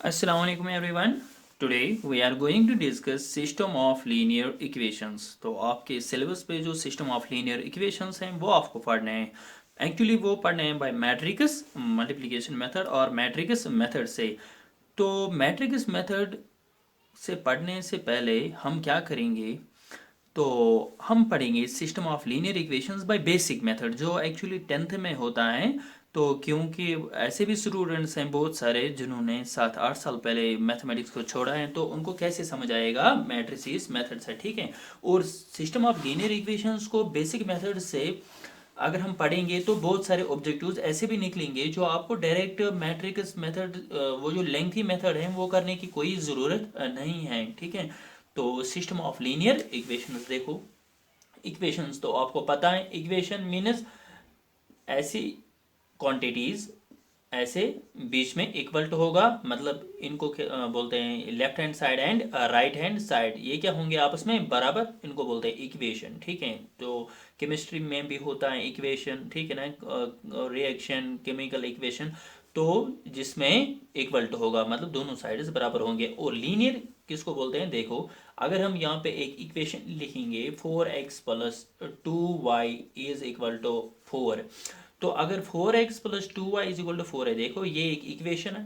Assalamu alaikum everyone. Today we are going to discuss system of linear equations. तो आपके syllabus पे जो system of linear equations हैं वो आपको पढ़ने हैं. एक्चुअली वो पढ़ने हैं बाय मैट्रिक्स मल्टीप्लिकेशन मेथड और मैट्रिक्स मेथड से. तो मैट्रिक्स मेथड से पढ़ने से पहले हम क्या करेंगे, तो हम पढ़ेंगे system of linear equations bye basic method जो एक्चुअली 10th में होता है. तो क्योंकि ऐसे भी स्टूडेंट्स हैं बहुत सारे जिन्होंने 7-8 साल पहले मैथमेटिक्स को छोड़ा है, तो उनको कैसे समझ आएगा मैट्रिसेस मेथड से, ठीक है. और सिस्टम ऑफ लीनियर इक्वेशंस को बेसिक मेथड से अगर हम पढ़ेंगे तो बहुत सारे ऑब्जेक्टिव्स ऐसे भी निकलेंगे जो आपको डायरेक्ट मैट्रिक्स मेथड, वो जो लेंथी मेथड है वो करने की कोई ज़रूरत नहीं है, ठीक है. तो सिस्टम ऑफ लीनियर इक्वेशंस देखो. इक्वेशंस तो आपको पता है, इक्वेशन मीन्स ऐसी क्वांटिटीज ऐसे बीच में इक्वल टू होगा, मतलब इनको बोलते हैं left hand side and right hand side, ये क्या होंगे आपस में बराबर, इनको बोलते हैं इक्वेशन, ठीक है. तो केमिस्ट्री में भी होता है इक्वेशन, ठीक है ना, रिएक्शन केमिकल इक्वेशन, तो जिसमें इक्वल टू होगा मतलब दोनों साइड्स बराबर होंगे. और लीनियर किसको बोलते हैं, देखो अगर हम यहाँ पे एक इक्वेशन लिखेंगे 4x plus 2y is equal to 4, तो अगर 4x plus 2y is equal to 4 है, देखो ये एक इक्वेशन है,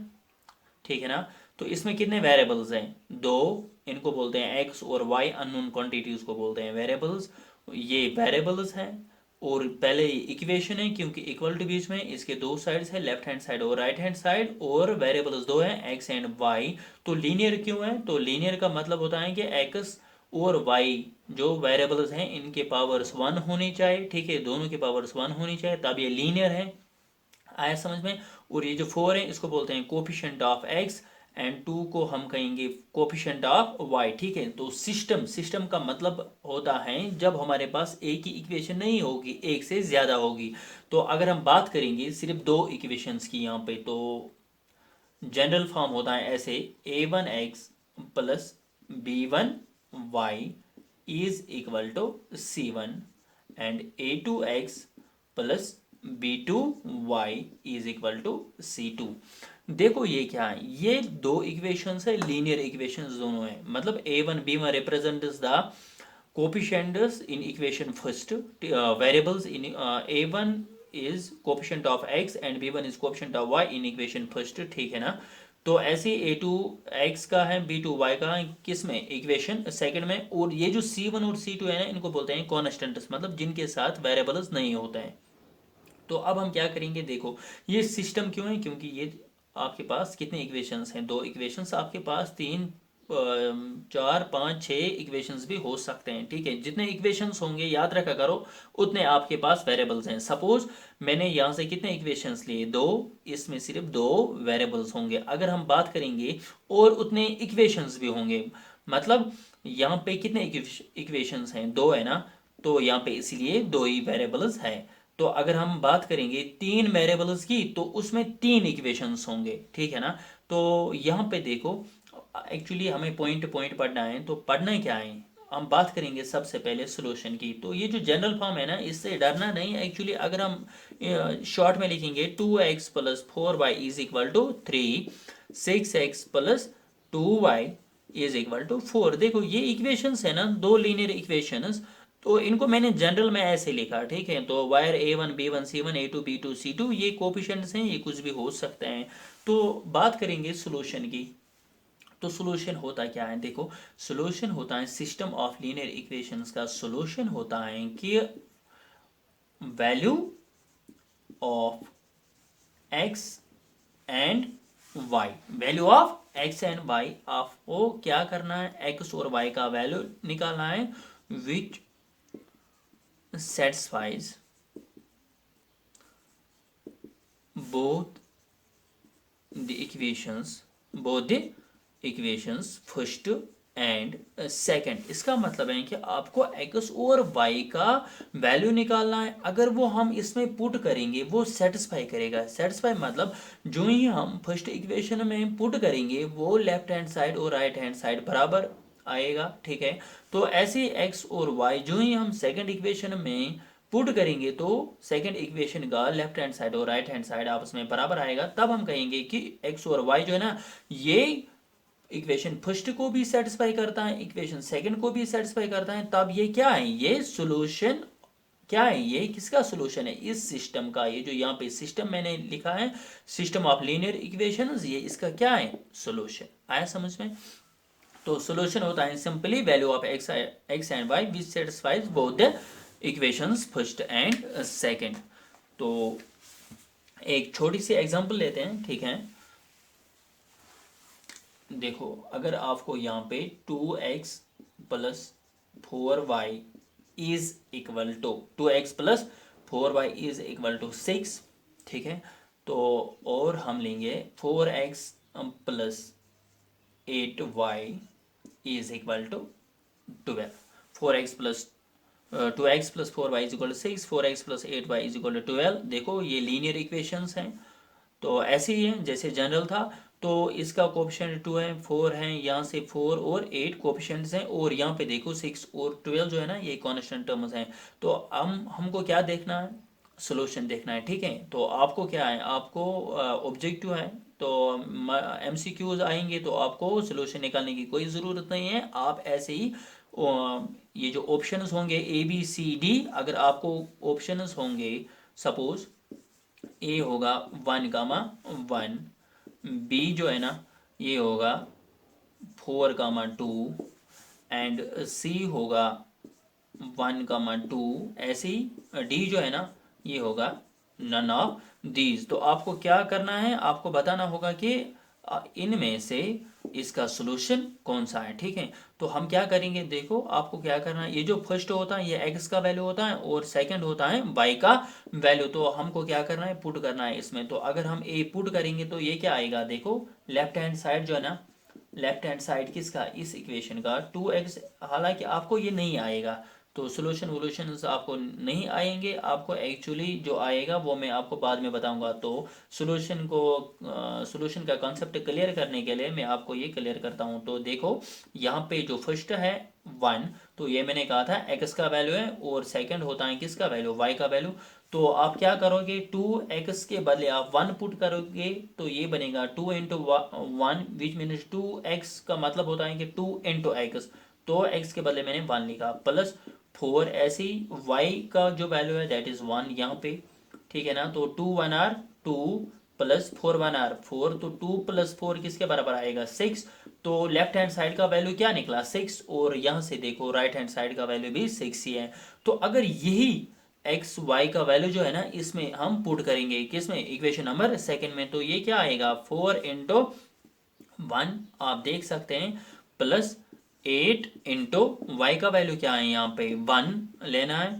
ठीक है ना. तो इसमें कितने वेरिएबल्स हैं, दो, इनको बोलते हैं x और y, अननोन क्वांटिटीज को बोलते हैं वेरिएबल्स. ये वेरिएबल्स हैं और पहले इक्वेशन है क्योंकि इक्वल टू बीच में इसके दो साइड्स है, लेफ्ट हैंड साइड और राइट हैंड साइड, और वेरिएबल्स दो हैं x एंड y. तो लीनियर क्यों है, तो लीनियर का मतलब होता है कि x और y जो वेरिएबल्स हैं इनके पावर्स 1 होनी चाहिए, ठीक है, दोनों के पावर्स 1 होनी चाहिए तब ये लीनियर है. आया समझ में. और ये जो 4 है इसको बोलते हैं कोफिशिएंट ऑफ x एंड 2 को हम कहेंगे कोफिशिएंट ऑफ y, ठीक है. तो सिस्टम का मतलब होता है जब हमारे पास एक ही इक्वेशन नहीं होगी, एक से ज़्यादा होगी. तो अगर हम बात करेंगे सिर्फ दो इक्वेशंस की यहाँ पे, तो जनरल फॉर्म होता है ऐसे, a1x plus b1y is equal to c1 and a2x plus b2y is equal to c2. देखो ये क्या है, ये दो इक्वेशंस है, लीनियर इक्वेशंस दोनों है, मतलब a1 b1 represents the coefficients in equation first, variables in a1 is coefficient of x and b1 is coefficient of y in equation first, ठीक है ना. तो ऐसे a2 x का है b2 y का है किस में, इक्वेशन सेकंड में. और ये जो c1 और c2 है ना इनको बोलते हैं कॉन्स्टेंट्स, मतलब जिनके साथ वेरिएबल्स नहीं होते हैं. तो अब हम क्या करेंगे, देखो ये सिस्टम क्यों है, क्योंकि ये आपके पास कितने इक्वेशंस हैं, दो इक्वेशंस, आपके पास तीन, चार, पाँच, छः इक्वेशंस भी हो सकते हैं, ठीक है. जितने इक्वेशंस होंगे याद रखा करो उतने आपके पास वेरिएबल्स हैं. सपोज मैंने यहाँ से कितने इक्वेशंस लिए, दो, इसमें सिर्फ दो वेरिएबल्स होंगे. अगर हम बात करेंगे और उतने इक्वेशंस भी होंगे, मतलब यहाँ पे कितने इक्वेशंस हैं, दो है ना, तो यहाँ पे इसीलिए दो ही वेरिएबल्स है. तो अगर हम बात करेंगे तीन वेरिएबल्स की तो उसमें तीन इक्वेशंस होंगे, ठीक है ना. तो यहाँ पे देखो एक्चुअली हमें पॉइंट पॉइंट पढ़ना है, तो पढ़ना क्या है, हम बात करेंगे सबसे पहले सोल्यूशन की. तो ये जो जनरल फॉर्म है ना इससे डरना नहीं एक्चुअली. अगर हम शॉर्ट में लिखेंगे 2x plus 4y is equal to 3, 6x plus 2y is equal to 4. देखो ये इक्वेशंस है ना, दो लीनियर इक्वेशंस, तो इनको मैंने जनरल में ऐसे लिखा, ठीक है. तो wire a1 b1 c1 a2 b2 c2 ये कोफिशिएंट्स हैं, ये कुछ भी हो सकते हैं. तो बात करेंगे सोल्यूशन की. तो सोल्यूशन होता क्या है, देखो सोल्यूशन होता है सिस्टम ऑफ लीनियर इक्वेशंस का सोल्यूशन होता है कि value of x and y, value of x and y आपको क्या करना है, x और y का वैल्यू निकालना है विच satisfies both the equations first and second. इसका मतलब है कि आपको x और y का वैल्यू निकालना है. अगर वो हम इसमें पुट करेंगे वो सेटिस्फाई करेगा. सेटिस्फाई मतलब जो ही हम फर्स्ट इक्वेशन में पुट करेंगे वो लेफ्ट हैंड साइड और राइट हैंड साइड बराबर आएगा, ठीक है. तो ऐसे x और y जो ही हम सेकंड इक्वेशन में पुट करेंगे तो सेकंड इक्वेशन का लेफ्ट हैंड साइड और राइट हैंड साइड आपस में बराबर आएगा, तब हम कहेंगे कि एक्स और वाई जो है ना, ये इक्वेशन फर्स्ट को भी सेटिस्फाई करता है, इक्वेशन सेकंड को भी सेटिस्फाई करता है, तब ये क्या है, ये सोल्यूशन क्या है, ये किसका सोल्यूशन है, इस सिस्टम का। ये जो यहाँ पे सिस्टम मैंने लिखा है, सिस्टम ऑफ लीनियर इक्वेशंस, ये इसका क्या है, सोल्यूशन। आया समझ में? तो सोल्यूशन होता है simply value of x and y which satisfies both the equations first and second. तो एक छोटी सी एग्जांपल लेते हैं, ठीक है। देखो, अगर आपको यहाँ पे 2x plus 4y is equal to 2x plus 4y is equal to 6, ठीक है। तो और हम लेंगे 4x plus 8y is equal to 12। 4x plus 2x plus 4y is equal to 6, 4x plus 8y is equal to 12। देखो ये linear equations हैं, तो ऐसे ही है जैसे जनरल था। तो इसका कोफिशिएंट 2 है, 4 है, यहाँ से 4 और 8 कोफिशिएंट्स हैं, और यहाँ पे देखो 6 और 12 जो है ना, ये कांस्टेंट टर्म्स हैं। तो हमको क्या देखना है, सोल्यूशन देखना है, ठीक है। तो आपको क्या है, आपको ऑब्जेक्टिव है, तो एमसीक्यूज आएंगे तो आपको सोल्यूशन निकालने की कोई ज़रूरत नहीं है। आप ऐसे ही ये जो ऑप्शंस होंगे ए बी सी डी, अगर आपको ऑप्शंस होंगे, सपोज ए होगा 1, बी जो है ना ये होगा 4, 2, एंड सी होगा 1, 2, ऐसे ही डी जो है ना ये होगा नन ऑफ दीज। तो आपको क्या करना है, आपको बताना होगा कि इनमें से इसका सोल्यूशन कौन सा है, ठीक है। तो हम क्या करेंगे, देखो आपको क्या करना है, ये जो फर्स्ट होता है ये एक्स का वैल्यू होता है और सेकंड होता है वाई का वैल्यू। तो हमको क्या करना है, पुट करना है इसमें। तो अगर हम ए पुट करेंगे तो ये क्या आएगा, देखो लेफ्ट हैंड साइड जो है ना, लेफ्ट हैंड साइड किसका, इस इक्वेशन का 2x, हालांकि आपको ये नहीं आएगा, तो सोल्यूशन वोल्यूशन आपको नहीं आएंगे, आपको एक्चुअली जो आएगा वो मैं आपको बाद में बताऊंगा। तो सोल्यूशन को सोल्यूशन का कॉन्सेप्ट क्लियर करने के लिए मैं आपको ये क्लियर करता हूँ। तो देखो यहाँ पे जो फर्स्ट है 1, तो ये मैंने कहा था x का वैल्यू है, और सेकंड होता है किसका वैल्यू, y का वैल्यू। तो आप क्या करोगे, 2x के बदले आप 1 पुट करोगे, तो ये बनेगा 2 इंटू 1 विच मीन्स 2x का मतलब होता है कि 2 इंटू एक्स। तो x के बदले मैंने 1 लिखा, प्लस 4, ऐसी y का जो वैल्यू है दैट इज 1 यहाँ पे, ठीक है ना। तो 2 1 r 2 प्लस 4 1 r 4, तो 2 प्लस 4 किसके बराबर आएगा, 6। तो लेफ्ट हैंड साइड का वैल्यू क्या निकला, 6, और यहाँ से देखो राइट हैंड साइड का वैल्यू भी 6 ही है। तो अगर यही एक्स वाई का वैल्यू जो है ना, इसमें हम पुट करेंगे किसमें, इक्वेशन नंबर सेकंड में, तो ये क्या आएगा 4 इंटू 1, आप देख सकते हैं, प्लस 8 इंटू वाई का वैल्यू क्या है, यहाँ पे 1 लेना है।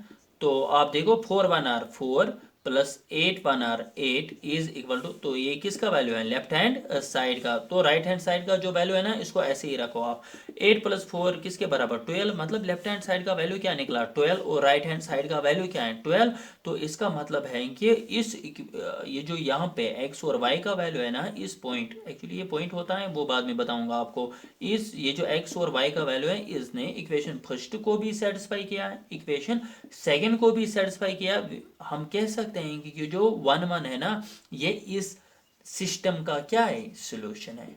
तो आप देखो 4 1 r 4 plus 8 1 r 8 is equal to, तो ये किसका वैल्यू है, लेफ्ट हैंड साइड का। तो राइट हैंड साइड का जो वैल्यू है ना, इसको ऐसे ही रखो आप, 8 प्लस 4 किसके बराबर, 12, मतलब लेफ्ट हैंड साइड का वैल्यू क्या निकला 12, और राइट हैंड साइड का वैल्यू क्या है 12। तो इसका मतलब है कि इस ये जो यहाँ पे x और y का वैल्यू है ना, इस पॉइंट, एक्चुअली ये पॉइंट होता है वो बाद में बताऊंगा आपको, इस ये जो x और y का वैल्यू है, इसने इक्वेशन फर्स्ट को भी सेटिस्फाई किया है, इक्वेशन सेकंड को भी सेटिस्फाई किया। हम कह सकते हैं कि जो 1 1 है ना, ये इस सिस्टम का क्या है, सोल्यूशन है।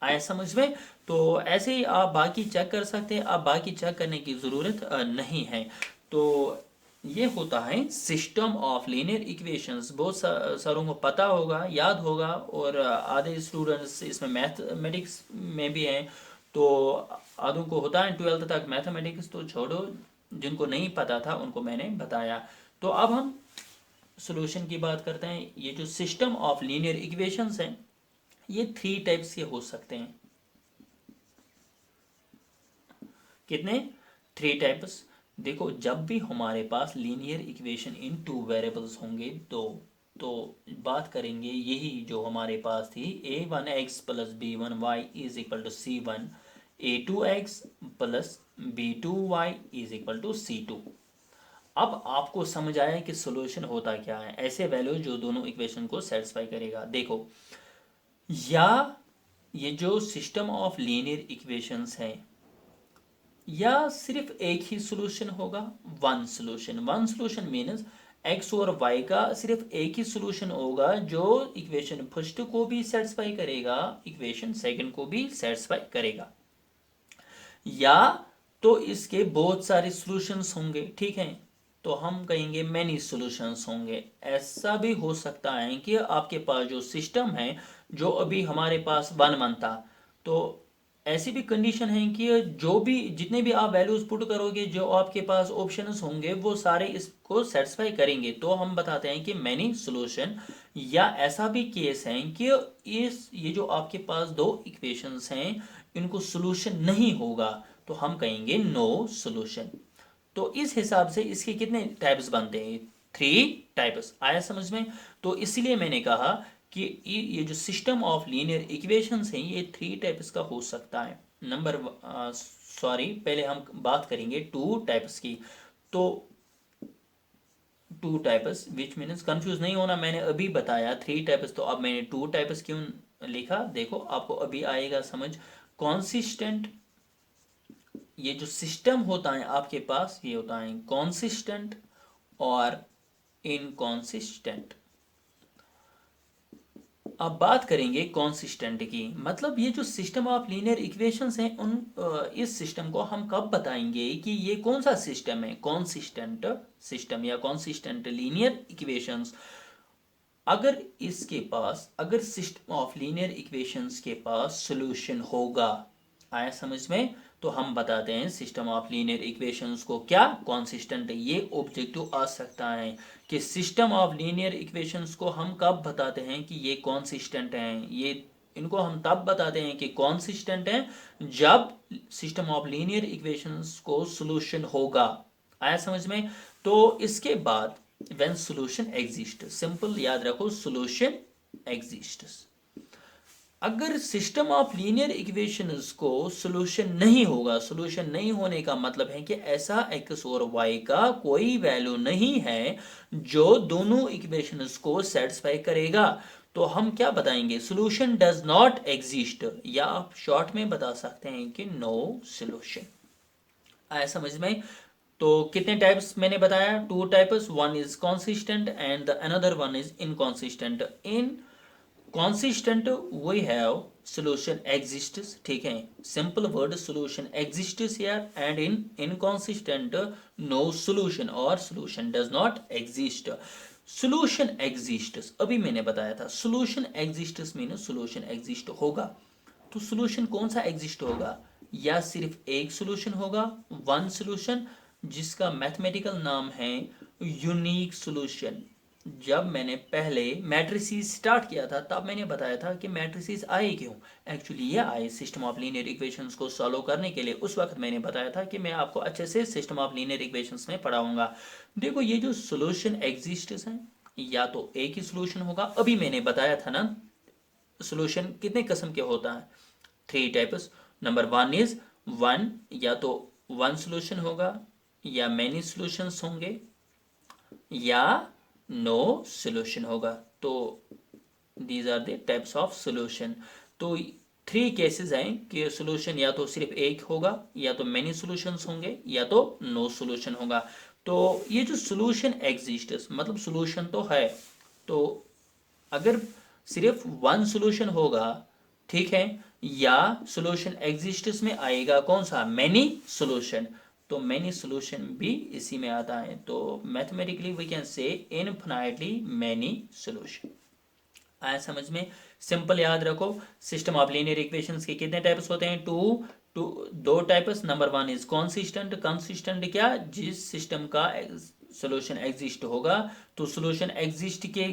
आया समझ में? तो ऐसे ही आप बाकी चेक कर सकते हैं, आप बाकी चेक करने की ज़रूरत नहीं है। तो ये होता है सिस्टम ऑफ लीनियर इक्वेशंस। बहुत सारों को पता होगा, याद होगा, और आधे स्टूडेंट्स इसमें मैथमेटिक्स में भी हैं, तो आधों को होता है 12th तक मैथमेटिक्स, तो छोड़ो, जिनको नहीं पता था उनको मैंने बताया। तो अब हम सॉल्यूशन की बात करते हैं। ये जो सिस्टम ऑफ लीनियर इक्वेशंस हैं, ये 3 टाइप्स के हो सकते हैं। कितने, 3 टाइप्स। देखो, जब भी हमारे पास लीनियर इक्वेशन इन 2 वेरिएबल्स होंगे, तो बात करेंगे यही जो हमारे पास थी, a1x plus b1y is equal to c1, a2x plus b2y is equal to c2। अब आपको समझ आया कि सोल्यूशन होता क्या है, ऐसे वैल्यू जो दोनों इक्वेशन को सेटिस्फाई करेगा। देखो, या ये जो सिस्टम ऑफ लीनियर इक्वेशंस है, या सिर्फ एक ही सोल्यूशन होगा? वन सोल्यूशन मीन्स एक्स और वाई का सिर्फ एक ही सोल्यूशन होगा जो इक्वेशन फर्स्ट को भी सेटिस्फाई करेगा, इक्वेशन सेकंड को भी सेटिस्फाई करेगा। या तो इसके बहुत सारे सॉल्यूशंस होंगे, ठीक है, तो हम कहेंगे मैनी सॉल्यूशंस होंगे। ऐसा भी हो सकता है कि आपके पास जो सिस्टम है, जो अभी हमारे पास 1 1 था, तो ऐसी भी कंडीशन है कि जो भी जितने भी आप वैल्यूज पुट करोगे, जो आपके पास ऑप्शंस होंगे, वो सारे इसको सेटिस्फाई करेंगे, तो हम बताते हैं कि मैनी सॉल्यूशन। या ऐसा भी केस है कि ये जो आपके पास दो इक्वेशंस हैं, इनको सॉल्यूशन नहीं होगा, तो हम कहेंगे नो सॉल्यूशन। तो इस हिसाब से इसके कितने टाइप्स बनते हैं? 3 टाइप्स। आया समझ में? तो इसलिए मैंने कहा कि ये जो सिस्टम ऑफ लीनियर इक्वेशंस हैं, ये 3 टाइप्स का हो सकता है। पहले हम बात करेंगे 2 टाइप्स की। तो 2 टाइप्स विच मीन्स कंफ्यूज नहीं होना, मैंने अभी बताया 3 टाइप्स, तो अब मैंने 2 टाइप्स क्यों लिखा, देखो आपको अभी आएगा समझ। कॉन्सिस्टेंट, ये जो सिस्टम होता है आपके पास, ये होता है कॉन्सिस्टेंट और इनकॉन्सिस्टेंट। अब बात करेंगे कॉन्सिस्टेंट की, मतलब ये जो सिस्टम ऑफ लीनियर इक्वेशंस हैं, इस सिस्टम को हम कब बताएंगे कि ये कौन सा सिस्टम है? कॉन्सिस्टेंट सिस्टम या कॉन्सिस्टेंट लीनियर इक्वेशंस। अगर सिस्टम ऑफ लीनियर इक्वेशंस के पास सॉल्यूशन होगा, आया समझ में, तो हम बताते हैं सिस्टम ऑफ लीनियर इक्वेशंस को क्या? कॉन्सिस्टेंट। ये ऑब्जेक्टिव आ सकता है कि सिस्टम ऑफ लीनियर इक्वेशंस को हम कब बताते हैं कि ये कॉन्सिस्टेंट हैं। ये इनको हम तब बताते हैं कि कॉन्सिस्टेंट हैं जब सिस्टम ऑफ लीनियर इक्वेशंस को सॉल्यूशन होगा। आया समझ में? तो इसके बाद व्हेन सॉल्यूशन एग्जिस्ट, सिंपल याद रखो, सॉल्यूशन एग्जिस्ट्स। अगर सिस्टम ऑफ लीनियर इक्वेशंस को सॉल्यूशन नहीं होगा, सॉल्यूशन नहीं होने का मतलब है कि ऐसा एक्स और वाई का कोई वैल्यू नहीं है जो दोनों इक्वेशंस को सेटिस्फाई करेगा, तो हम क्या बताएंगे? सॉल्यूशन डज नॉट एग्जिस्ट, या आप शॉर्ट में बता सकते हैं कि नो सॉल्यूशन। आया समझ में? तो कितने टाइप्स मैंने बताया? 2 types, one is consistent and the another one is inconsistent. In consistent we have solution exists, ठीक है, simple word solution exists here, and in inconsistent no solution or solution does not exist। solution exists अभी मैंने बताया था, solution exists mean solution exist होगा। तो solution कौन सा exist होगा? या सिर्फ एक solution होगा, one solution, जिसका मैथमेटिकल नाम है यूनिक solution। जब मैंने पहले मैट्रिसेस स्टार्ट किया था, तब मैंने बताया था कि मैट्रिसेस आए क्यों। एक्चुअली ये आए सिस्टम ऑफ लीनियर इक्वेशंस को सॉल्व करने के लिए। उस वक्त मैंने बताया था कि मैं आपको अच्छे से सिस्टम ऑफ लीनियर इक्वेशंस में पढ़ाऊंगा। देखो ये जो सॉल्यूशन एग्जिस्ट्स हैं, या तो एक ही सॉल्यूशन होगा, अभी मैंने बताया था ना सॉल्यूशन कितने किस्म के होता है? 3 टाइप्स। नंबर 1 इज वन, या तो वन सॉल्यूशन होगा, या मेनी सॉल्यूशंस होंगे, या नो सॉल्यूशन होगा। तो these are the types of solution. तो 3 केसेस हैं कि सॉल्यूशन या तो सिर्फ एक होगा, या तो मेनी सॉल्यूशंस होंगे, या तो नो सॉल्यूशन होगा। तो ये जो सॉल्यूशन एग्जिस्ट, मतलब सॉल्यूशन तो है, तो अगर सिर्फ वन सॉल्यूशन होगा, ठीक है, या सॉल्यूशन एग्जिस्ट्स में आएगा कौन सा? Many solution. तो मेनी सॉल्यूशन भी इसी में आता है। तो mathematically we can say infinitely many solution. आया समझ में? सिंपल याद रखो, सिस्टम ऑफ लीनियर इक्वेशंस के कितने टाइप्स होते हैं? 2 types. Number 1 is consistent. Consistent क्या? जिस सिस्टम का सॉल्यूशन एग्जिस्ट होगा, तो सॉल्यूशन एग्जिस्ट के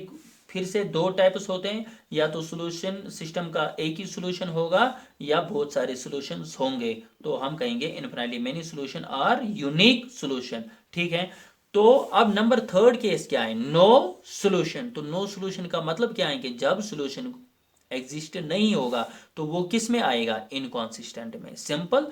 फिर से 2 टाइप्स होते हैं, या तो सॉल्यूशन सिस्टम का एक ही सॉल्यूशन होगा, या बहुत सारे सॉल्यूशंस होंगे, तो हम कहेंगे infinitely many solution or unique solution. ठीक है, तो अब नंबर 3 केस क्या है? No solution. तो नो सॉल्यूशन का मतलब क्या है कि जब सॉल्यूशन एग्जिस्ट नहीं होगा, तो वो किस में आएगा? इनकॉन्सिस्टेंट में। सिंपल।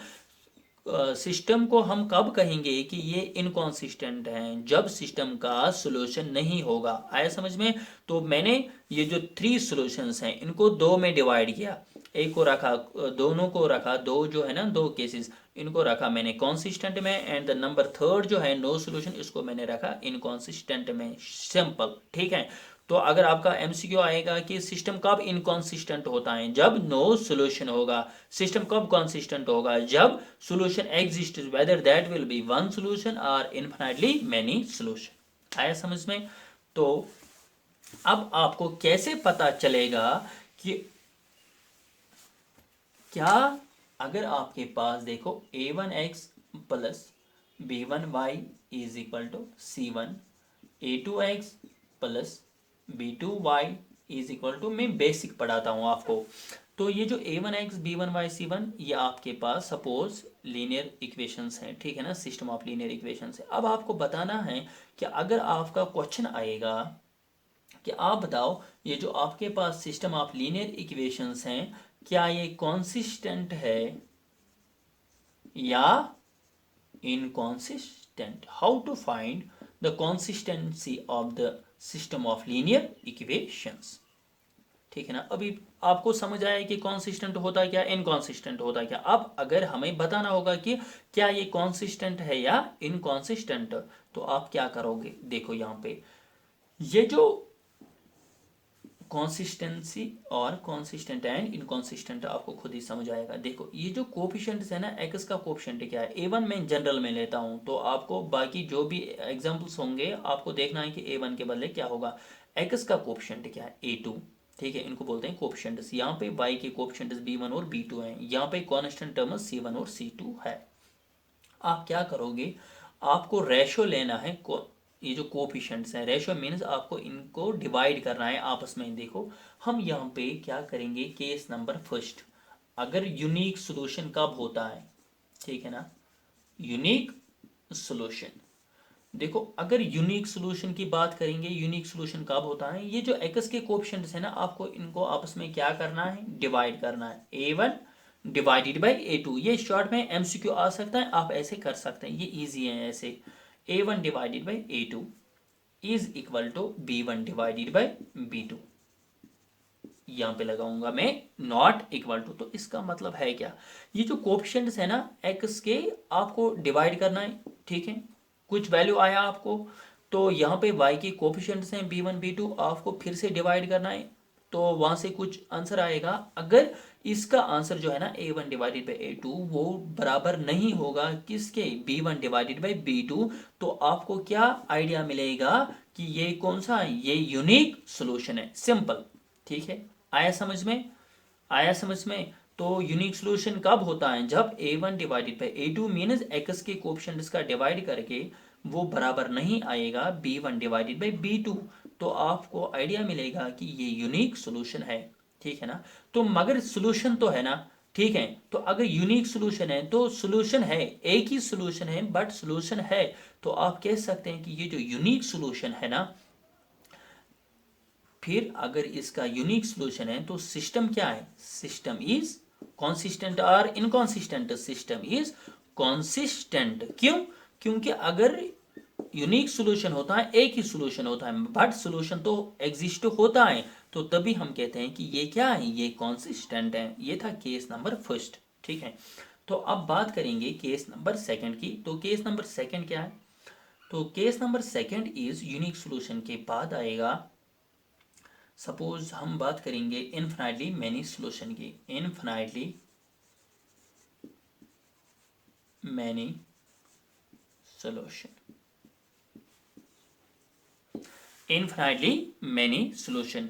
सिस्टम को हम कब कहेंगे कि ये इनकॉन्सिस्टेंट है? जब सिस्टम का सॉल्यूशन नहीं होगा। आया समझ में? तो मैंने ये जो 3 सॉल्यूशंस हैं, इनको 2 में डिवाइड किया। एक को रखा, दोनों को रखा, दो जो है ना, दो केसेस, इनको रखा मैंने कॉन्सिस्टेंट में, एंड द नंबर थर्ड जो है नो सोल्यूशन, इसको मैंने रखा इनकॉन्सिस्टेंट में। सिंपल, ठीक है। तो अगर आपका एमसीक्यू आएगा कि सिस्टम कब इनकॉन्सिस्टेंट होता है, जब नो सोल्यूशन होगा। सिस्टम कब कॉन्सिस्टेंट होगा, जब solution exist, whether that will be one solution और इनफिनिटली मेनी सोल्यूशन। आया समझ में? तो अब आपको कैसे पता चलेगा कि क्या, अगर आपके पास देखो a1x plus b1y is equal to c1, a2x plus b2y is equal to, मैं बेसिक पढ़ाता हूँ आपको। तो ये जो a1x b1y c1, ये आपके पास सपोज लीनियर इक्वेशंस हैं, ठीक है ना, सिस्टम ऑफ लीनियर इक्वेशंस है। अब आपको बताना है कि अगर आपका क्वेश्चन आएगा कि आप बताओ ये जो आपके पास सिस्टम ऑफ लीनियर इक्वेशंस हैं, क्या ये कॉन्सिस्टेंट है या inconsistent. How to find the consistency of the system of linear equations, ठीक है ना। अभी आपको समझ आया कि कॉन्सिस्टेंट होता क्या, इनकॉन्सिस्टेंट होता क्या। अब अगर हमें बताना होगा कि क्या ये कॉन्सिस्टेंट है या इनकॉन्सिस्टेंट, तो आप क्या करोगे, देखो यहाँ पे ये जो कॉन्सिस्टेंसी और कॉन्सिस्टेंट एंड इनकॉन्सिस्टेंट आपको खुद ही समझ आएगा। देखो ये जो कोफिशिएंट्स है ना, एक्स का कोफिशिएंट क्या है, a1 मैं जनरल में लेता हूँ, तो आपको बाकी जो भी एग्जांपल्स होंगे आपको देखना है कि a1 के बदले क्या होगा। एक्स का कोफिशिएंट क्या है, a2, ठीक है, इनको बोलते हैं कोफिशिएंट्स। यहाँ पे y के कोफिशिएंट्स b1 और b2 हैं, यहाँ पे कांस्टेंट टर्म c1 और c2 है। आप क्या करोगे, आपको रेशो लेना है, ये जो कोफिशिएंट्स हैं, रेशो मीन्स आपको इनको डिवाइड करना है आपस में। देखो हम यहाँ पे क्या करेंगे, केस नंबर फर्स्ट, अगर यूनिक सोल्यूशन कब होता है, ठीक है ना, यूनिक सोल्यूशन। देखो अगर यूनिक सोल्यूशन की बात करेंगे, यूनिक सोल्यूशन कब होता है, ये जो एक्स के कोफिशिएंट्स है ना, आपको इनको आपस में क्या करना है, डिवाइड करना है। a1 डिवाइडेड बाई a2, ये शॉर्ट में एमसीक्यू आ सकता है, आप ऐसे कर सकते हैं, ये इजी है ऐसे। a1 divided by a2 is equal to b1 divided by b2, यहां पे लगाऊंगा मैं नॉट इक्वल टू। तो इसका मतलब है क्या, ये जो कोफिशिएंट्स है ना एक्स के, आपको डिवाइड करना है, ठीक है, कुछ वैल्यू आया आपको, तो यहाँ पे y के कोफिशिएंट्स हैं b1 b2, आपको फिर से डिवाइड करना है, तो वहां से कुछ आंसर आएगा। अगर इसका आंसर जो है ना a1 डिवाइडेड बाई a2 वो बराबर नहीं होगा किसके, b1 डिवाइडेड बाई b2, तो आपको क्या आइडिया मिलेगा कि ये कौन सा है, ये यूनिक सोल्यूशन है। सिंपल, ठीक है, आया समझ में, आया समझ में। तो यूनिक सोल्यूशन कब होता है, जब a1 divided by a2 means x के कोफिशिएंट्स का डिवाइड करके वो बराबर नहीं आएगा b1 डिवाइडेड बाई b2, तो आपको आइडिया मिलेगा कि ये यूनिक सोल्यूशन है, ठीक है ना। तो मगर सोल्यूशन तो है ना, ठीक है, तो अगर यूनिक सोल्यूशन है तो सोल्यूशन है, एक ही सोल्यूशन है बट सोल्यूशन है, तो आप कह सकते हैं कि ये जो यूनिक सोल्यूशन है ना, फिर अगर इसका यूनिक सोल्यूशन है तो सिस्टम क्या है, सिस्टम इज कॉन्सिस्टेंट और इनकॉन्सिस्टेंट, सिस्टम इज कॉन्सिस्टेंट। क्यों, क्योंकि अगर यूनिक सोल्यूशन होता है, एक ही सोल्यूशन होता है बट सोल्यूशन तो एग्जिस्ट होता है, तो तभी हम कहते हैं कि ये क्या है, ये कॉन्सिस्टेंट है। ये था केस नंबर फर्स्ट, ठीक है। तो अब बात करेंगे केस नंबर सेकंड की। तो केस नंबर सेकंड क्या है, तो case number second is unique solution के बाद आएगा, सपोज हम बात करेंगे इनफिनिटली मैनी सोल्यूशन की, infinitely many solution, infinitely many solution.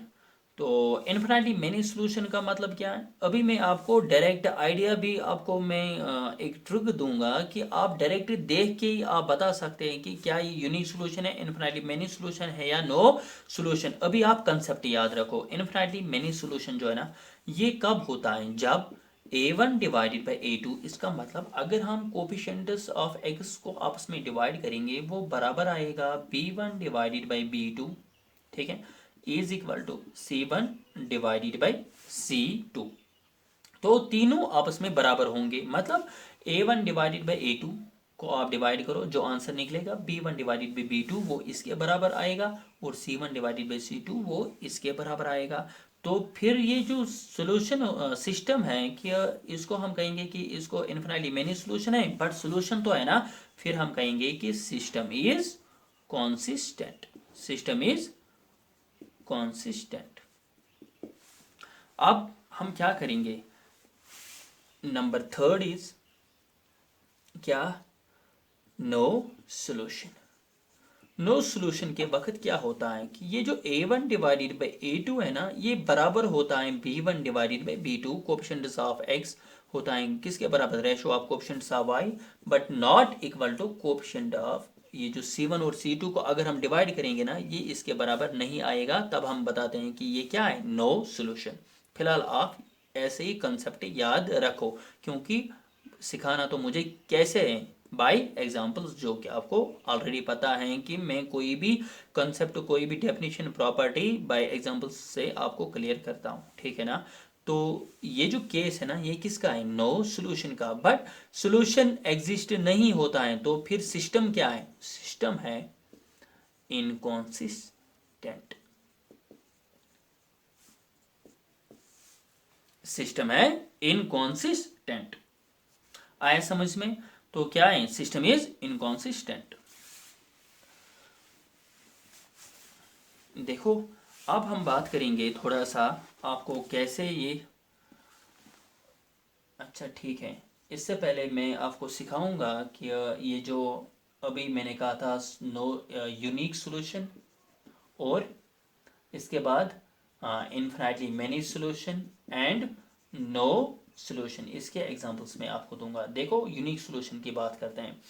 तो इनफिनिटली मैनी सोल्यूशन का मतलब क्या है, अभी मैं आपको डायरेक्ट आइडिया भी आपको मैं एक ट्रिक दूंगा कि आप डायरेक्ट देख के ही आप बता सकते हैं कि क्या ये यूनिक सोल्यूशन है, इनफिनिटली मैनी सोल्यूशन है या नो सोल्यूशन। अभी आप कंसेप्ट याद रखो, इनफिनिटली मैनी सोल्यूशन जो है ना, ये कब होता है, जब a1 डिवाइडेड बाई a2, इसका मतलब अगर हम कोफिशिएंट्स ऑफ x को आपस में डिवाइड करेंगे वो बराबर आएगा b1 डिवाइडेड बाई b2, ठीक है, is equal to c1 divided by c2। तो तीनों आपस में बराबर होंगे, मतलब a1 डिवाइडेड बाई a2 को आप डिवाइड करो, जो आंसर निकलेगा b1 डिवाइडेड बाई b2 वो इसके बराबर आएगा, और c1 डिवाइडेड बाई c2 वो इसके बराबर आएगा। तो फिर ये जो सोल्यूशन सिस्टम है कि इसको हम कहेंगे कि इसको इन्फिनिटली मेनी सोल्यूशन है, बट सोल्यूशन तो है ना, फिर हम कहेंगे कि system is consistent. System is consistent. अब हम क्या करेंगे, नंबर थर्ड इज क्या, नो सोल्यूशन। नो सोल्यूशन के वक्त क्या होता है कि ये जो a1 डिवाइडेड बाई a2 है ना, ये बराबर होता है b1 divided by b2। Coefficients of x होता है किसके बराबर, ratio of coefficients of y, but not equal to coefficient of ये जो c1 और c2 को अगर हम डिवाइड करेंगे ना, ये इसके बराबर नहीं आएगा, तब हम बताते हैं कि ये क्या है, नो सोल्यूशन। फिलहाल आप ऐसे ही कंसेप्ट याद रखो, क्योंकि सिखाना तो मुझे कैसे है, बाय एग्जांपल्स, जो कि आपको ऑलरेडी पता है कि मैं कोई भी कंसेप्ट, कोई भी डेफिनेशन, प्रॉपर्टी बाय एग्जांपल्स से आपको क्लियर करता हूँ, ठीक है ना। तो ये जो केस है ना, ये किसका है, नो सोल्यूशन का। बट सोल्यूशन एग्जिस्ट नहीं होता है, तो फिर सिस्टम क्या है, सिस्टम है इनकॉन्सिस्टेंट। सिस्टम है इनकॉन्सिस्टेंट। आया समझ में। तो क्या है, सिस्टम इज इनकॉन्सिस्टेंट। देखो अब हम बात करेंगे थोड़ा सा आपको कैसे ये, अच्छा ठीक है, इससे पहले मैं आपको सिखाऊंगा कि ये जो अभी मैंने कहा था नो यूनिक सॉल्यूशन, और इसके बाद infinitely many solution and no solution, इसके एग्जांपल्स मैं आपको दूंगा। देखो यूनिक सॉल्यूशन की बात करते हैं।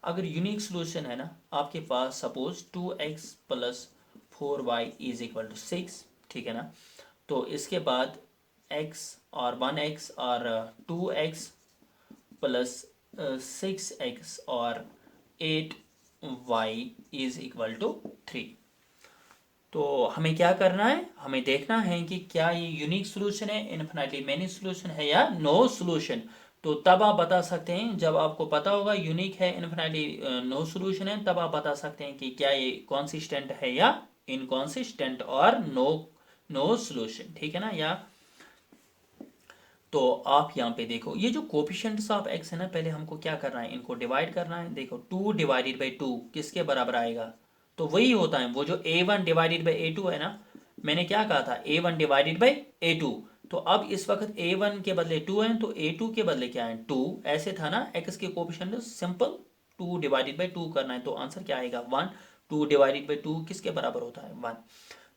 अगर यूनिक सॉल्यूशन है ना आपके पास, suppose 2x plus 4y is equal to 6, ठीक है ना। तो इसके बाद x और 1x और 2x प्लस 6x और 8y इज इक्वल टू 3। तो हमें क्या करना है, हमें देखना है कि क्या ये यूनिक सॉल्यूशन है, इनफिनिटली मेनी सॉल्यूशन है, या नो सॉल्यूशन। तो तब आप बता सकते हैं, जब आपको पता होगा यूनिक है, इनफिनिटली नो सॉल्यूशन है, तब आप बता सकते हैं कि क्या ये कॉन्सिस्टेंट है या इनकॉन्सिस्टेंट, और नो नो सॉल्यूशन, ठीक है ना। या तो आप यहाँ पे देखो, ये जो कोफिशिएंट्स ऑफ x है ना, पहले हमको क्या करना है, इनको डिवाइड करना है। देखो 2 डिवाइडेड बाई 2 किसके बराबर आएगा, तो वही होता है वो जो a1 डिवाइडेड बाई a2 है ना। मैंने क्या कहा था, a1 डिवाइडेड बाई a2। तो अब इस वक्त a1 के बदले 2 है, तो a2 के बदले क्या है, 2। ऐसे था ना, x के कोफिशिएंट सिंपल 2 डिवाइडेड बाई 2 करना है, तो आंसर क्या आएगा, 1। 2 डिवाइडेड बाई 2 किसके बराबर होता है, 1।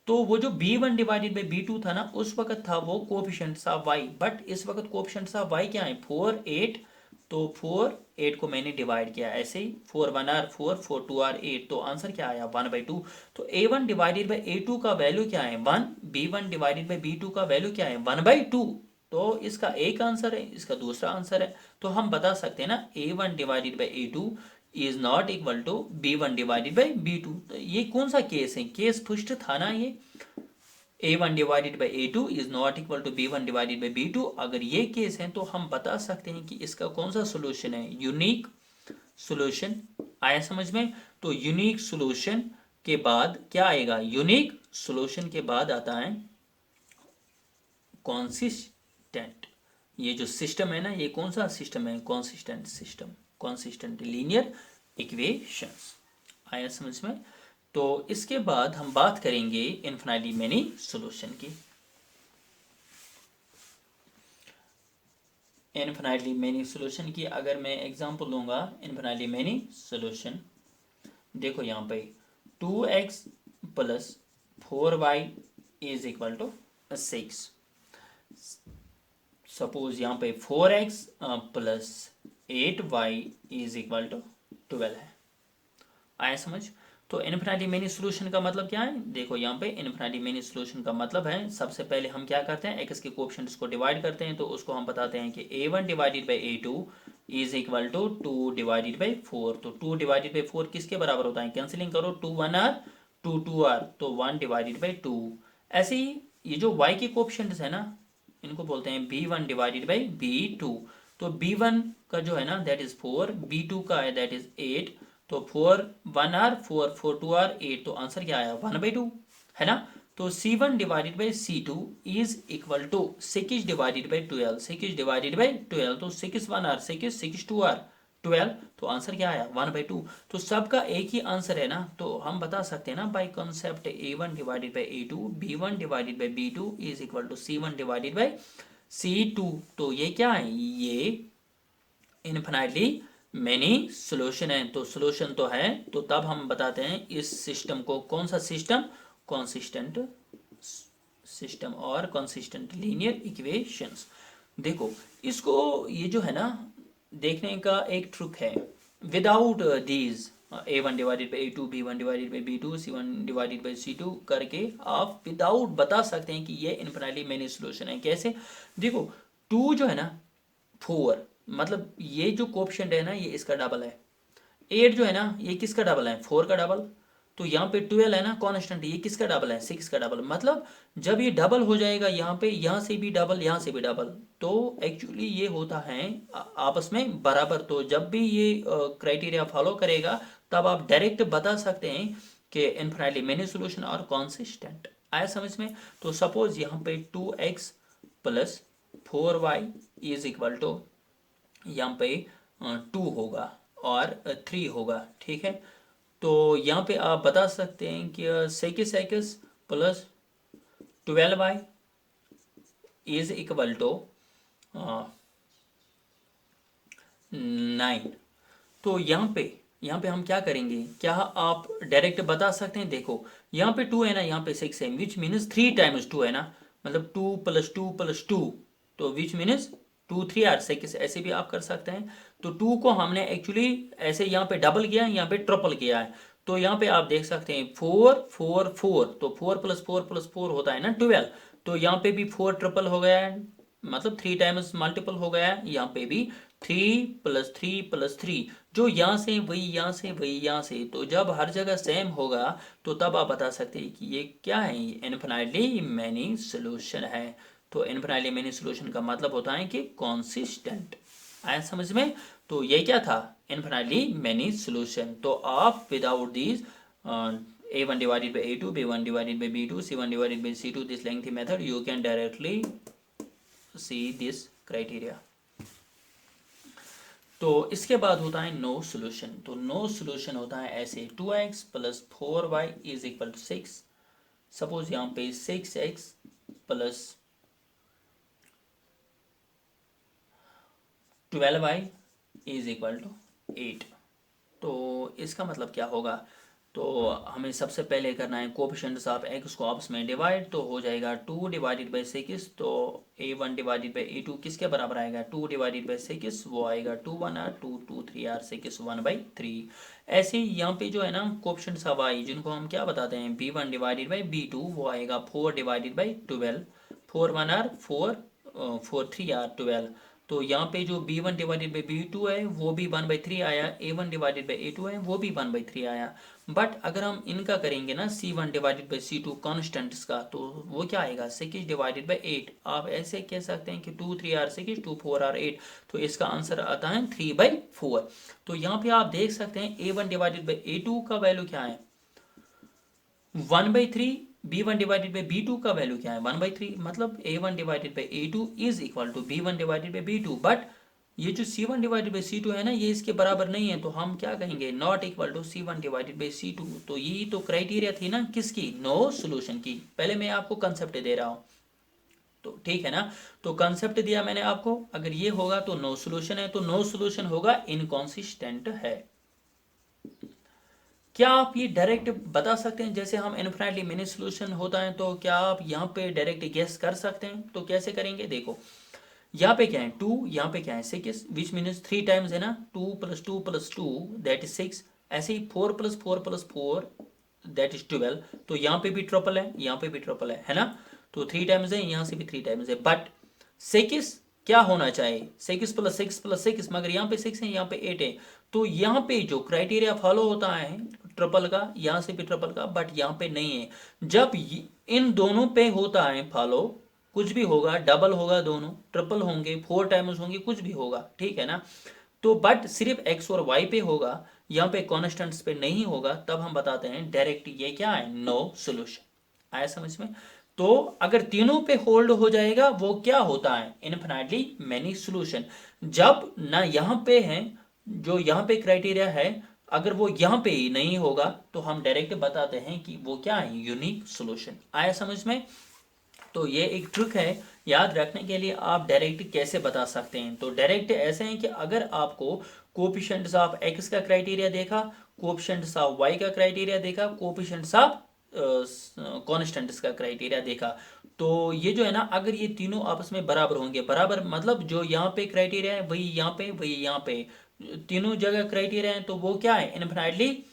तो वो जो b1 डिवाइडेड बाई b2 था ना, उस वक्त था वो कोफिशिएंट्स ऑफ y, बट इस वक्त कोफिशिएंट्स ऑफ y क्या है, 4 8। तो 4 8 को मैंने डिवाइड किया ऐसे ही, 4 1 आर 4, 4 2 आर 8, तो आंसर क्या आया, 1/2। तो a1 डिवाइडेड बाई a2 का वैल्यू क्या है, 1। b1 डिवाइडेड बाई b2 का वैल्यू क्या है, 1/2। तो इसका एक आंसर है, इसका दूसरा आंसर है। तो हम बता सकते हैं ना, a1 divided by a2 is not equal to b1 divided by b2। तो ये कौन सा केस है, केस फर्स्ट था ना ये, a1 divided by a2 is not equal to b1 divided by b2। अगर ये केस है तो हम बता सकते हैं कि इसका कौन सा सोल्यूशन है, यूनिक सोल्यूशन। आया समझ में। तो यूनिक सोल्यूशन के बाद क्या आएगा, यूनिक सोल्यूशन के बाद आता है कॉन्सिस्टेंट। ये जो सिस्टम है ना, ये कौन सा सिस्टम है, consistent system, consistent linear equations. आया समझ में। तो इसके बाद हम बात करेंगे इनफिनिटली मेनी सॉल्यूशन की। इनफिनिटली मेनी सॉल्यूशन की अगर मैं एग्जांपल लूंगा, इनफिनिटली मेनी सॉल्यूशन, देखो यहाँ पे 2x plus 4y is equal to 6। Suppose यहाँ पे 4x plus 8y is equal to 12 है। आया समझ। तो इनफिनिटली मेनी सॉल्यूशन का मतलब क्या है, देखो यहाँ पे इनफिनिटली मेनी सॉल्यूशन का मतलब है, सबसे पहले हम क्या करते हैं, x के कोएफिशिएंट्स को डिवाइड करते हैं, तो उसको हम बताते हैं कि a1 divided by a2 is equal to 2 divided by 4। तो 2 डिवाइडेड बाई 4 किसके बराबर होता है, कैंसिलिंग करो, 2 1 आर 2 2 आर, तो 1 डिवाइडेड बाई 2। ऐसे ही ये जो y के कोएफिशिएंट्स है ना, इनको बोलते हैं b1 डिवाइडेड बाई b2। तो b1 का जो है ना दैट इज 4, b2 का है दैट इज 8। तो 4 1 आर 4 4 2 आर 8, तो आंसर क्या आया, 1/2 है ना। तो C1 divided by C2 is equal to 6 divided by 12, 6 divided by 12, तो 6 1 आर 6, 6 2 आर 12, तो आंसर क्या आया 1/2। तो सबका एक ही आंसर है ना, तो हम बता सकते हैं ना by concept A1 divided by A2, B1 divided by B2 is equal to C1 divided by C2। तो ये क्या है, ये इनफिनाइटली मैनी सोल्यूशन है, तो सोल्यूशन तो है, तो तब हम बताते हैं इस सिस्टम को कौन सा सिस्टम, कॉन्सिस्टेंट सिस्टम और कॉन्सिस्टेंट लीनियर इक्वेशंस। देखो इसको, ये जो है ना देखने का एक ट्रिक है, without these A1 divided by A2, B1 divided by B2, C1 divided by C2 करके आप विदाउट बता सकते हैं कि ये इनफिनाइटली मैनी सोल्यूशन है। कैसे, देखो 2 जो है ना 4, मतलब ये जो कोएफिशिएंट है ना ये इसका डबल है। 8 जो है ना ये किसका डबल है, 4 का डबल। तो यहाँ पे 12 है ना कांस्टेंट, ये किसका डबल है, 6 का डबल। मतलब जब ये डबल हो जाएगा यहाँ पे, यहाँ से भी डबल, यहाँ से भी डबल, तो एक्चुअली ये होता है आपस में बराबर। तो जब भी ये क्राइटेरिया फॉलो करेगा तब आप डायरेक्ट बता सकते हैं कि इनफिनिटली मैनी सोल्यूशन और कॉन्सिस्टेंट। आया समझ में। तो सपोज यहाँ पे 2x plus 4y is equal to, यहाँ पे 2 होगा और 3 होगा, ठीक है। तो यहाँ पे आप बता सकते हैं कि 6x plus 12y is equal to 9। तो यहाँ पे हम क्या करेंगे, क्या आप डायरेक्ट बता सकते हैं, देखो यहाँ पे 2 है ना, यहाँ पे 6 है, विच मीन्स 3 टाइम्स 2 है ना, मतलब 2 प्लस 2 प्लस 2, तो विच मीन्स 2 3 आर 6, ऐसे भी आप कर सकते हैं। तो 2 को हमने एक्चुअली ऐसे यहाँ पे डबल किया है, यहाँ पे ट्रिपल किया है। तो यहाँ पे आप देख सकते हैं 4 4 4, तो 4 प्लस 4 प्लस 4 होता है ना 12। तो यहाँ पे भी 4 ट्रिपल हो गया है, मतलब 3 टाइम्स मल्टीपल हो गया है। यहाँ पे भी 3 प्लस 3 प्लस 3, जो यहाँ से वही यहाँ से वही यहाँ से, तो जब हर जगह सेम होगा तो तब आप बता सकते हैं कि ये क्या है, इनफिनिटली मैनी सोल्यूशन है। तो इनफिनिटली मैनी सोल्यूशन का मतलब होता है कि कॉन्सिस्टेंट। आया समझ में। तो ये क्या था, इनफिनिटली मैनी सोल्यूशन। तो आप without these A1 divided by A2, B1 divided by B2, C1 divided by C2, this lengthy method, you can directly see this criteria। तो इसके बाद होता है नो सोल्यूशन। तो नो सोल्यूशन होता है ऐसे, 2x plus 4y is equal to 6। Suppose यहाँ पे 6x plus 12y is equal to 8। तो इसका मतलब क्या होगा, तो हमें सबसे पहले करना है कोएफिशिएंट्स ऑफ x को आपस में डिवाइड, तो हो जाएगा 2 डिवाइडेड बाई 6, तो A1 डिवाइडेड बाई A2 किसके बराबर आएगा, 2 डिवाइडेड बाई 6, वो आएगा 2 1 आर 2 2 3 आर 6 1/3। ऐसे ही यहाँ पे जो है ना कोएफिशिएंट्स ऑफ y, जिनको हम क्या बताते हैं, B1 डिवाइडेड बाई B2, वो आएगा 4 डिवाइडेड बाई 12, 4 1 आर 4 4 3 आर 12। तो यहाँ पे जो B1 डिवाइडेड बाई B2 है वो भी 1/3 आया, A1 डिवाइडेड बाई A2 है वो भी 1/3 आया। बट अगर हम इनका करेंगे ना C1 divided by C2 constants का, तो वो क्या आएगा 6 डिवाइडेड बाई 8। आप ऐसे कह सकते हैं कि 2 3 आर 6 2 4 आर 8, तो इसका आंसर आता है 3/4। तो यहाँ पे आप देख सकते हैं A1 डिवाइडेड बाई A2 का वैल्यू क्या है 1/3, B1 डिवाइडेड बाई B2 का वैल्यू क्या है 1/3, मतलब A1 divided by A2 is equal to B1 divided by B2। But ये जो C1 डिवाइडेड बाई C2 है ना, ये इसके बराबर नहीं है, तो हम क्या कहेंगे, not equal to C1 divided by C2। तो यही तो क्राइटेरिया थी ना किसकी, नो सोल्यूशन की। पहले मैं आपको कंसेप्ट दे रहा हूँ, तो ठीक है ना। तो कंसेप्ट दिया मैंने आपको, अगर ये होगा तो नो सोल्यूशन है, तो नो सोल्यूशन होगा इनकॉन्सिस्टेंट है। क्या आप ये डायरेक्ट बता सकते हैं, जैसे हम इनफिनिटली मैनी सोल्यूशन होता है, तो क्या आप यहाँ पे डायरेक्ट गेस कर सकते हैं, तो कैसे करेंगे, देखो यहाँ पे क्या है 2, यहाँ पे क्या है 6, विच मीन्स 3 टाइम्स है ना, 2 प्लस 2 प्लस 2 दैट इज 6। ऐसे ही 4 प्लस 4 प्लस 4 दैट इज 12। तो यहाँ पे भी ट्रिपल है, यहाँ पे भी ट्रिपल है ना, तो 3 टाइम्स है, यहाँ से भी 3 टाइम्स है। बट 6 क्या होना चाहिए, 6 प्लस 6 प्लस 6, मगर यहाँ पे 6 है, यहाँ पे 8 है। तो यहाँ पे जो क्राइटेरिया फॉलो होता है ट्रिपल का, यहाँ से भी ट्रिपल का, बट यहाँ पे नहीं है। जब इन दोनों पे होता है फॉलो, कुछ भी होगा, डबल होगा, दोनों ट्रिपल होंगे, 4 टाइम्स होंगे, कुछ भी होगा, ठीक है ना। तो बट सिर्फ x और y पे होगा, यहाँ पे कॉन्स्टेंट्स पे नहीं होगा, तब हम बताते हैं डायरेक्ट ये क्या है नो सोल्यूशन। आया समझ में? तो अगर तीनों पे होल्ड हो जाएगा वो क्या होता है? Infinitely many solution. जब ना यहाँ पे है, जो यहाँ पे क्राइटेरिया है, अगर वो यहाँ पे ही नहीं होगा तो हम डायरेक्ट बताते हैं कि वो क्या है, यूनिक सॉल्यूशन। आया समझ में? तो ये एक ट्रिक है याद रखने के लिए, आप डायरेक्ट कैसे बता सकते हैं। तो डायरेक्ट ऐसे हैं कि अगर आपको कोफिशिएंट्स ऑफ एक्स का क्राइटेरिया देखा, कोफिशिएंट्स ऑफ वाई का क्राइटेरिया देखा, कोफिशिएंट्स ऑफ कॉन्स्टेंट्स का क्राइटेरिया देखा, तो ये जो है ना, अगर ये तीनों आपस में बराबर होंगे, बराबर मतलब जो यहाँ पे क्राइटेरिया है वही यहाँ पे, वही यहाँ पे, तीनों जगह क्राइटेरिया है, तो वो क्या है, इनफिनाइटली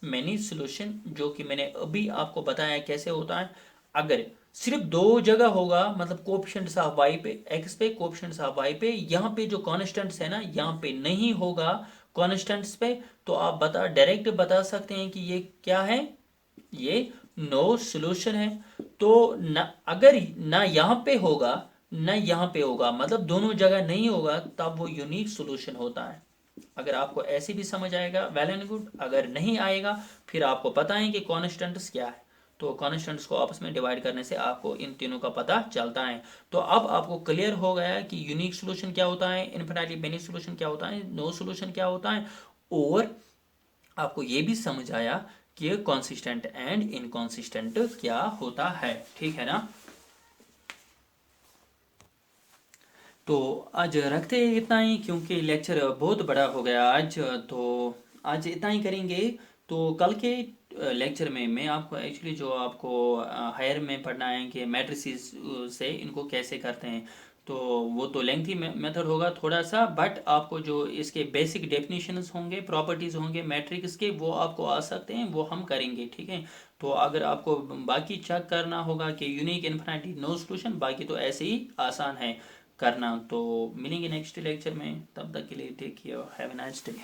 मैनी सॉल्यूशन, जो कि मैंने अभी आपको बताया कैसे होता है। अगर सिर्फ दो जगह होगा, मतलब कोएफिशिएंट्स ऑफ वाई पे, एक्स पे, कोएफिशिएंट्स ऑफ वाई पे, यहाँ पे जो कॉन्स्टेंट्स है ना यहाँ पे नहीं होगा कॉन्स्टेंट्स पे, तो आप डायरेक्ट बता सकते हैं कि ये क्या है, ये नो सॉल्यूशन है। तो न, अगर ना यहाँ पे होगा ना यहाँ पे होगा, मतलब दोनों जगह नहीं होगा, तब वो यूनिक सॉल्यूशन होता है। अगर आपको ऐसे भी समझ आएगा वेल एंड गुड, अगर नहीं आएगा फिर आपको पता है कि कॉन्स्टेंट्स क्या है, तो कॉन्स्टेंट्स को आपस में डिवाइड करने से आपको इन तीनों का पता चलता है। तो अब आपको क्लियर हो गया कि यूनिक सॉल्यूशन क्या होता है, इनफिनिटली मेनी सॉल्यूशन क्या होता है, नो सॉल्यूशन क्या होता है, और आपको ये भी समझ आया कि कंसिस्टेंट एंड इनकंसिस्टेंट क्या होता है। ठीक है ना? तो आज रखते हैं इतना ही, क्योंकि लेक्चर बहुत बड़ा हो गया आज, तो आज इतना ही करेंगे। तो कल के लेक्चर में मैं आपको एक्चुअली जो आपको हायर में पढ़ना है कि मैट्रिसेस से इनको कैसे करते हैं, तो वो तो लेंथी मेथड होगा थोड़ा सा, बट आपको जो इसके बेसिक डेफिनेशंस होंगे, प्रॉपर्टीज होंगे मैट्रिक्स के, वो आपको आ सकते हैं, वो हम करेंगे। ठीक है? तो अगर आपको बाकी चेक करना होगा कि यूनिक, इनफिनिटी, नो सॉल्यूशन, बाकी तो ऐसे ही आसान है करना। तो मिलेंगे नेक्स्ट लेक्चर में, तब तक के लिए take care, have a nice day.